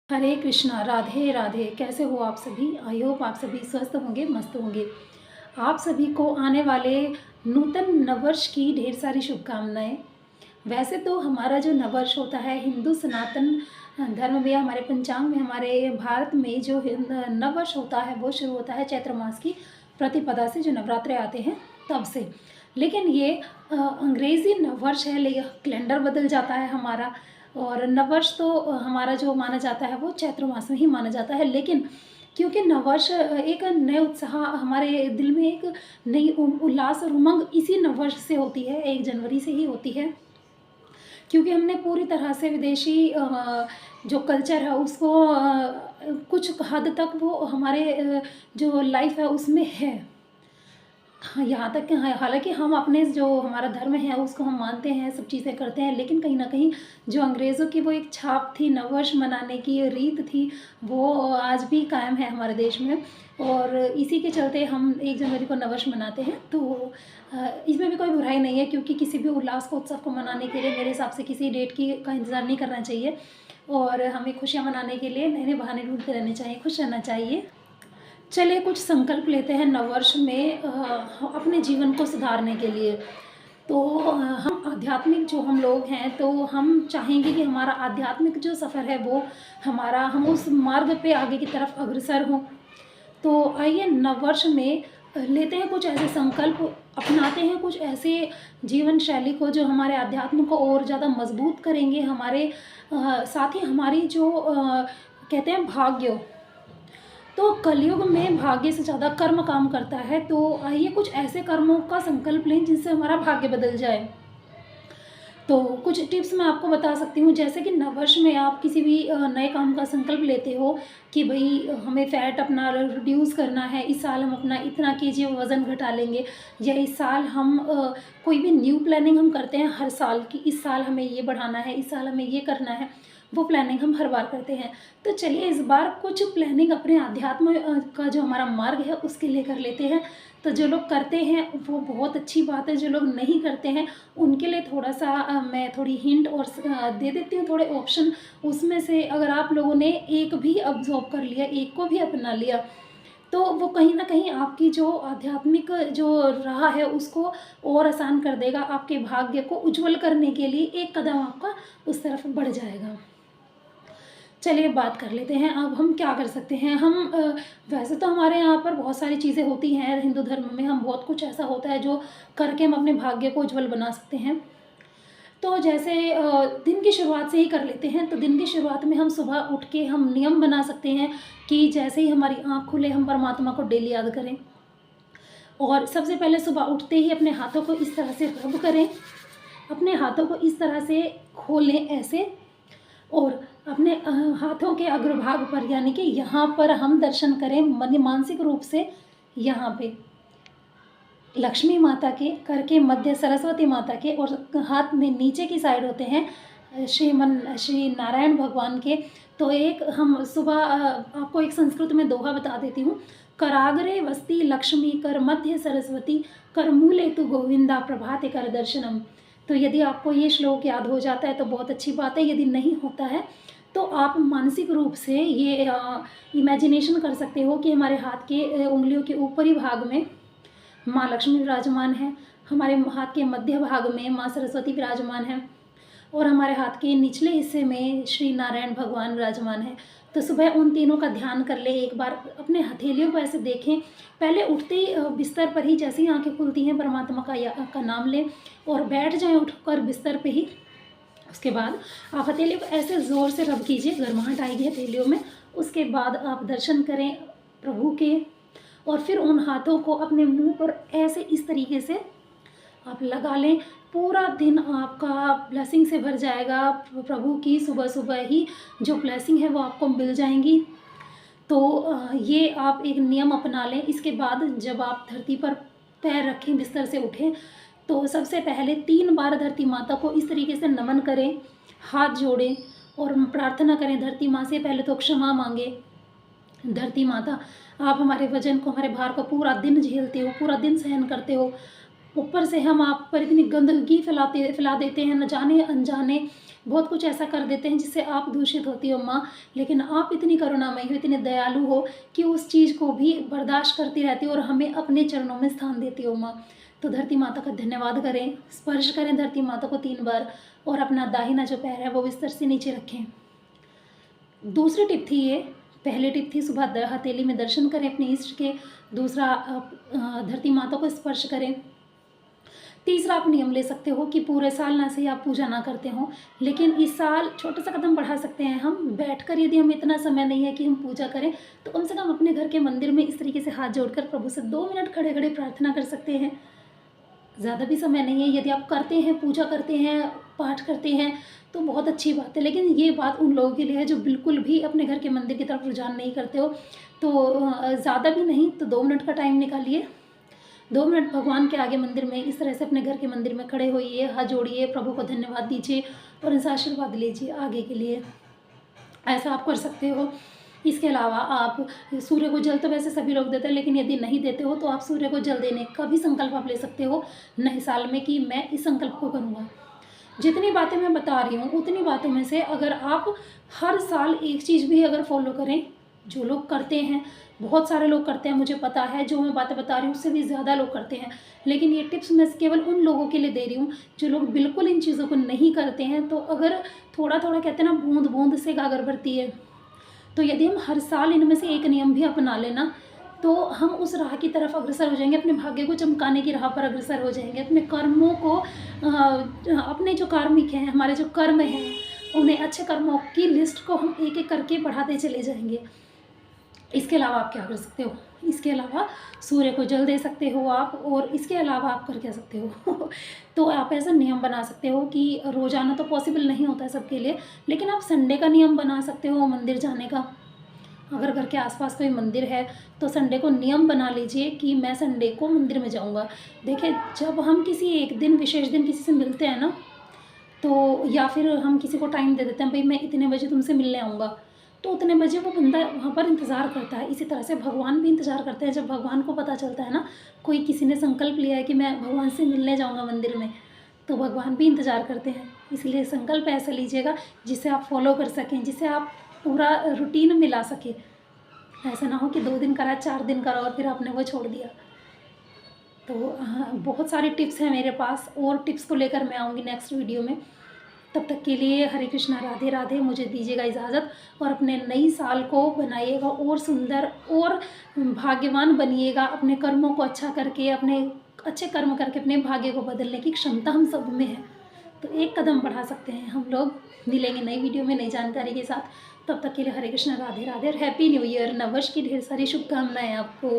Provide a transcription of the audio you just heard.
हरे कृष्णा, राधे राधे। कैसे हो आप सभी? आई होप आप सभी स्वस्थ होंगे, मस्त होंगे। आप सभी को आने वाले नूतन नववर्ष की ढेर सारी शुभकामनाएं। वैसे तो हमारा जो नववर्ष होता है हिंदू सनातन धर्म में, हमारे पंचांग में, हमारे भारत में जो नववर्ष होता है वो शुरू होता है चैत्र मास की प्रतिपदा से, जो नवरात्रे आते हैं तब से। लेकिन ये अंग्रेज़ी नववर्ष है, लेकिन कैलेंडर बदल जाता है हमारा। और नववर्ष तो हमारा जो माना जाता है वो चैत्र मास में ही माना जाता है। लेकिन क्योंकि नववर्ष एक नए उत्साह, हमारे दिल में एक नई उल्लास और उमंग इसी नववर्ष से होती है, 1 जनवरी से ही होती है। क्योंकि हमने पूरी तरह से विदेशी जो कल्चर है उसको कुछ हद तक वो हमारे जो लाइफ है उसमें है। हाँ, यहाँ तक कि हालाँकि हम अपने जो हमारा धर्म है उसको हम मानते हैं, सब चीज़ें करते हैं, लेकिन कहीं न कहीं जो अंग्रेज़ों की वो एक छाप थी, नववर्ष मनाने की रीत थी, वो आज भी कायम है हमारे देश में। और इसी के चलते हम 1 जनवरी को नववर्ष मनाते हैं। तो इसमें भी कोई बुराई नहीं है, क्योंकि किसी भी उल्लास को, उत्सव को मनाने के लिए मेरे हिसाब से किसी डेट का इंतज़ार नहीं करना चाहिए। और हमें खुशियाँ मनाने के लिए नए-नए बहाने ढूँढते रहने चाहिए, खुश रहना चाहिए। चलिए कुछ संकल्प लेते हैं नववर्ष में अपने जीवन को सुधारने के लिए। तो हम आध्यात्मिक जो हम लोग हैं, तो हम चाहेंगे कि हमारा आध्यात्मिक जो सफ़र है वो हम उस मार्ग पे आगे की तरफ अग्रसर हों। तो आइए नववर्ष में लेते हैं कुछ ऐसे संकल्प, अपनाते हैं कुछ ऐसे जीवन शैली को जो हमारे अध्यात्म को और ज़्यादा मजबूत करेंगे, हमारे साथ ही हमारी जो कहते हैं भाग्य, तो कलयुग में भाग्य से ज़्यादा कर्म काम करता है। तो आइए कुछ ऐसे कर्मों का संकल्प लें जिनसे हमारा भाग्य बदल जाए। तो कुछ टिप्स मैं आपको बता सकती हूँ, जैसे कि नववर्ष में आप किसी भी नए काम का संकल्प लेते हो कि भई हमें फ़ैट अपना रिड्यूस करना है, इस साल हम अपना इतना केजी वज़न घटा लेंगे, या इस साल हम कोई भी न्यू प्लानिंग हम करते हैं हर साल कि इस साल हमें ये बढ़ाना है, इस साल हमें ये करना है, वो प्लानिंग हम हर बार करते हैं। तो चलिए इस बार कुछ प्लानिंग अपने अध्यात्म का जो हमारा मार्ग है उसके लिए कर लेते हैं। तो जो लोग करते हैं वो बहुत अच्छी बात है, जो लोग नहीं करते हैं उनके लिए थोड़ा-सा मैं थोड़ी हिंट और दे देती हूँ, थोड़े ऑप्शन। उसमें से अगर आप लोगों ने एक भी ऑब्ज़र्व कर लिया, एक को भी अपना लिया, तो वो कहीं न कहीं आपकी जो आध्यात्मिक जो राह है उसको और आसान कर देगा। आपके भाग्य को उज्ज्वल करने के लिए एक कदम आपका उस तरफ बढ़ जाएगा। चलिए बात कर लेते हैं, अब हम क्या कर सकते हैं। वैसे तो हमारे यहाँ पर बहुत सारी चीज़ें होती हैं हिंदू धर्म में, हम बहुत कुछ ऐसा होता है जो करके हम अपने भाग्य को उज्ज्वल बना सकते हैं। तो जैसे दिन की शुरुआत से ही कर लेते हैं। तो दिन की शुरुआत में हम सुबह उठ के हम नियम बना सकते हैं कि जैसे ही हमारी आँख खुले हम परमात्मा को डेली याद करें। और सबसे पहले सुबह उठते ही अपने हाथों को इस तरह से रब करें, अपने हाथों को इस तरह से खोलें ऐसे, और अपने हाथों के अग्रभाग पर, यानी कि यहाँ पर हम दर्शन करें मानसिक रूप से। यहाँ पे लक्ष्मी माता के करके, मध्य सरस्वती माता के, और हाथ में नीचे की साइड होते हैं श्री नारायण भगवान के। तो एक हम सुबह आपको एक संस्कृत में दोहा बता देती हूँ। कराग्रे वस्ति लक्ष्मी कर मध्य सरस्वती कर मूले तु गोविंदा प्रभाते कर दर्शनम। तो यदि आपको ये श्लोक याद हो जाता है तो बहुत अच्छी बात है, यदि नहीं होता है तो आप मानसिक रूप से ये इमेजिनेशन कर सकते हो कि हमारे हाथ के उंगलियों के ऊपरी भाग में माँ लक्ष्मी विराजमान है, हमारे हाथ के मध्य भाग में माँ सरस्वती विराजमान है, और हमारे हाथ के निचले हिस्से में श्री नारायण भगवान विराजमान है। तो सुबह उन तीनों का ध्यान कर ले, एक बार अपने हथेलियों को ऐसे देखें। पहले उठते ही बिस्तर पर ही जैसे ही आंखें खुलती हैं परमात्मा का नाम लें और बैठ जाएं उठकर बिस्तर पे ही। उसके बाद आप हथेलियों को ऐसे ज़ोर से रब कीजिए, गर्माहट आएगी हथेलियों में। उसके बाद आप दर्शन करें प्रभु के, और फिर उन हाथों को अपने मुंह पर ऐसे इस तरीके से आप लगा लें। पूरा दिन आपका ब्लेसिंग से भर जाएगा। प्रभु की सुबह सुबह ही जो ब्लेसिंग है वो आपको मिल जाएंगी। तो ये आप एक नियम अपना लें। इसके बाद जब आप धरती पर पैर रखें, बिस्तर से उठें, तो सबसे पहले 3 बार धरती माता को इस तरीके से नमन करें, हाथ जोड़ें और प्रार्थना करें धरती माँ से। पहले तो क्षमा मांगे, धरती माता आप हमारे वजन को, हमारे भार को पूरा दिन झेलते हो, पूरा दिन सहन करते हो। ऊपर से हम आप पर इतनी गंदगी फैला देते हैं, न जाने अनजाने बहुत कुछ ऐसा कर देते हैं जिससे आप दूषित होती हो माँ, लेकिन आप इतनी करुणामयी हो, इतनी दयालु हो कि उस चीज़ को भी बर्दाश्त करती रहती हो और हमें अपने चरणों में स्थान देती हो माँ। तो धरती माता का धन्यवाद करें, स्पर्श करें धरती माता को 3 बार और अपना दाहिना जो पैर है वो बिस्तर से नीचे रखें। दूसरी टिप थी ये, पहली टिप थी सुबह हथेली में दर्शन करें अपने इष्ट के, दूसरा धरती माता को स्पर्श करें, तीसरा आप नियम ले सकते हो कि पूरे साल ना से आप पूजा ना करते हो, लेकिन इस साल छोटा सा कदम बढ़ा सकते हैं हम, बैठकर यदि हम इतना समय नहीं है कि हम पूजा करें तो कम से कम अपने घर के मंदिर में इस तरीके से हाथ जोड़कर प्रभु से 2 मिनट खड़े खड़े प्रार्थना कर सकते हैं। ज़्यादा भी समय नहीं है, यदि आप करते हैं, पूजा करते हैं, पाठ करते हैं तो बहुत अच्छी बात है, लेकिन ये बात उन लोगों के लिए है जो बिल्कुल भी अपने घर के मंदिर की तरफ रुझान नहीं करते हो। तो ज़्यादा भी नहीं तो 2 मिनट का टाइम निकालिए, 2 मिनट भगवान के आगे मंदिर में इस तरह से अपने घर के मंदिर में खड़े होइए, हाथ जोड़िए, प्रभु को धन्यवाद दीजिए और इनसे आशीर्वाद लीजिए आगे के लिए। ऐसा आप कर सकते हो। इसके अलावा आप सूर्य को जल तो वैसे सभी लोग देते हैं, लेकिन यदि नहीं देते हो तो आप सूर्य को जल देने का भी संकल्प आप ले सकते हो नए साल में कि मैं इस संकल्प को करूँगा। जितनी बातें मैं बता रही हूँ उतनी बातों में से अगर आप हर साल एक चीज़ भी अगर फॉलो करें, जो लोग करते हैं, बहुत सारे लोग करते हैं, मुझे पता है, जो मैं बातें बता रही हूँ उससे भी ज़्यादा लोग करते हैं, लेकिन ये टिप्स मैं केवल उन लोगों के लिए दे रही हूँ जो लोग बिल्कुल इन चीज़ों को नहीं करते हैं। तो अगर थोड़ा थोड़ा कहते हैं ना, बूंद बूंद से गागर भरती है, तो यदि हम हर साल इनमें से एक नियम भी अपना लेना तो हम उस राह की तरफ अग्रसर हो जाएंगे, अपने भाग्य को चमकाने की राह पर अग्रसर हो जाएंगे, अपने कर्मों को अपने जो कार्मिक हैं, हमारे जो कर्म हैं, उन्हें अच्छे कर्मों की लिस्ट को हम एक एक करके बढ़ाते चले जाएंगे। इसके अलावा आप क्या कर सकते हो, इसके अलावा सूर्य को जल दे सकते हो आप, और इसके अलावा आप कर क्या सकते हो तो आप ऐसा नियम बना सकते हो कि रोज़ाना तो पॉसिबल नहीं होता है सबके लिए, लेकिन आप संडे का नियम बना सकते हो मंदिर जाने का। अगर घर के आसपास कोई मंदिर है तो संडे को नियम बना लीजिए कि मैं संडे को मंदिर में जाऊंगा। देखिए, जब हम किसी एक दिन, विशेष दिन किसी से मिलते हैं ना, तो या फिर हम किसी को टाइम दे देते हैं, भाई मैं इतने बजे तुमसे मिलने आऊँगा, तो उतने बजे वो बंदा वहाँ पर इंतज़ार करता है। इसी तरह से भगवान भी इंतज़ार करते हैं। जब भगवान को पता चलता है ना, कोई किसी ने संकल्प लिया है कि मैं भगवान से मिलने जाऊँगा मंदिर में, तो भगवान भी इंतज़ार करते हैं। इसलिए संकल्प ऐसा लीजिएगा जिसे आप फॉलो कर सकें, जिसे आप पूरा रूटीन में ला सके। ऐसा ना हो कि 2 दिन करा, 4 दिन करा और फिर आपने वो छोड़ दिया। तो बहुत सारी टिप्स हैं मेरे पास, और टिप्स को लेकर मैं आऊँगी नेक्स्ट वीडियो में। तब तक के लिए हरे कृष्णा, राधे राधे। मुझे दीजिएगा इजाज़त, और अपने नई साल को बनाइएगा और सुंदर और भाग्यवान बनिएगा। अपने कर्मों को अच्छा करके, अपने अच्छे कर्म करके अपने भाग्य को बदलने की क्षमता हम सब में है। तो एक कदम बढ़ा सकते हैं हम लोग। मिलेंगे नई वीडियो में नई जानकारी के साथ। तब तक के लिए हरे कृष्णा, राधे राधे और हैप्पी न्यू ईयर। नववर्ष की ढेर सारी शुभकामनाएं आपको।